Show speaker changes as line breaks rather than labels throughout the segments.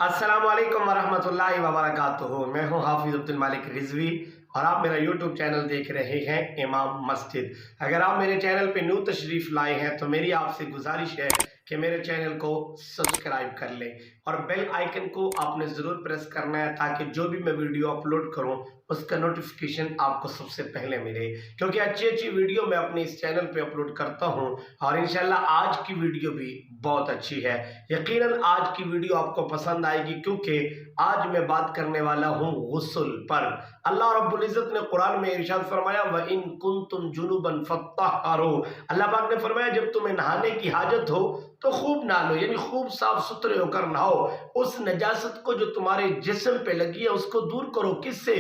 अस्सलाम वालेकुम वरहमतुल्लाहि वबरकातुहू। मैं हूँ हाफिज़ अब्दुल मालिक रिजवी और आप मेरा यूट्यूब चैनल देख रहे हैं इमाम मस्जिद। अगर आप मेरे चैनल पे न्यू तशरीफ़ लाए हैं तो मेरी आपसे गुजारिश है कि मेरे चैनल को सब्सक्राइब कर लें और बेल आइकन को आपने ज़रूर प्रेस करना है ताकि जो भी मैं वीडियो अपलोड करूं उसका नोटिफिकेशन आपको सबसे पहले मिले, क्योंकि अच्छी अच्छी वीडियो मैं अपने इस चैनल पे अपलोड करता हूं और इंशाल्लाह आज की वीडियो भी बहुत अच्छी है। यकीनन आज की वीडियो आपको पसंद आएगी क्योंकि आज मैं बात करने वाला हूं गुस्ल पर। अल्लाह रब्बुल इज़्ज़त ने कुरान में इरशाद फरमाया व इन कुंतुम जुनुबन फत्तहरो। अल्लाह पाक ने फरमाया जब तुम्हें नहाने की हाजत हो तो खूब नहा लो, यानी खूब साफ सुथरे होकर नहाओ। उस नजासत को जो तुम्हारे जिस्म पे लगी है उसको दूर करो। किससे?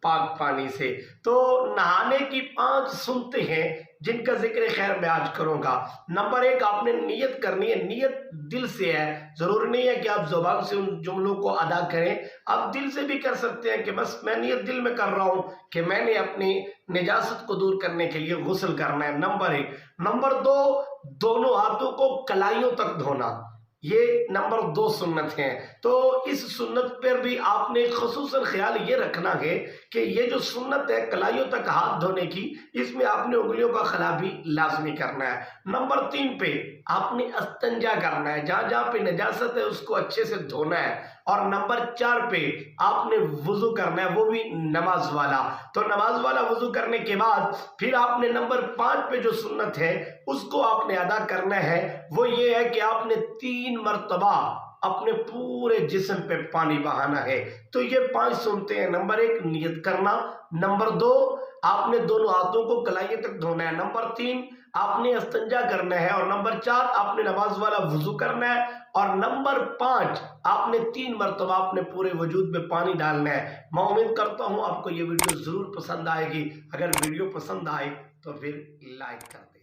पाक पानी से। तो नहाने की 5 सुन्नतें हैं जिनका जिक्र खैर मैं आज करूंगा। नंबर 1, आपने नियत करनी है। नियत दिल से है, जरूरी नहीं है कि आप जुबान से उन जुमलों को अदा करें, आप दिल से भी कर सकते हैं कि बस मैं नियत दिल में कर रहा हूं कि मैंने अपनी निजासत को दूर करने के लिए गुस्ल करना है। नंबर 1। नंबर 2, दोनों हाथों को कलाइयों तक धोना, ये नंबर 2 सुन्नत है। तो इस सुन्नत पर भी आपने खसूसन ख्याल ये रखना है कि ये जो सुन्नत है कलाइयों तक हाथ धोने की, इसमें आपने उंगलियों का खला भी लाजमी करना है। नंबर 3 पे आपने अस्तंजा करना है, जहां जहां पे नजासत है उसको अच्छे से धोना है। और नंबर 4 पे आपने वुजू करना है, वो भी नमाज वाला। तो नमाज वाला वुजू करने के बाद फिर आपने नंबर 5 पे जो सुन्नत है उसको आपने अदा करना है। वो ये है कि आपने 3 मरतबा अपने पूरे जिस्म पे पानी बहाना है। तो ये 5 सुनते हैं। नंबर 1 नियत करना, नंबर 2 आपने दोनों हाथों को कलाई तक धोना है, नंबर 3 आपने अस्तंजा करना है और नंबर 4 आपने नमाज वाला वुजू करना है और नंबर 5 आपने 3 मरतबा अपने पूरे वजूद में पानी डालना है। मैं उम्मीद करता हूं आपको ये वीडियो जरूर पसंद आएगी। अगर वीडियो पसंद आए तो फिर लाइक कर दें।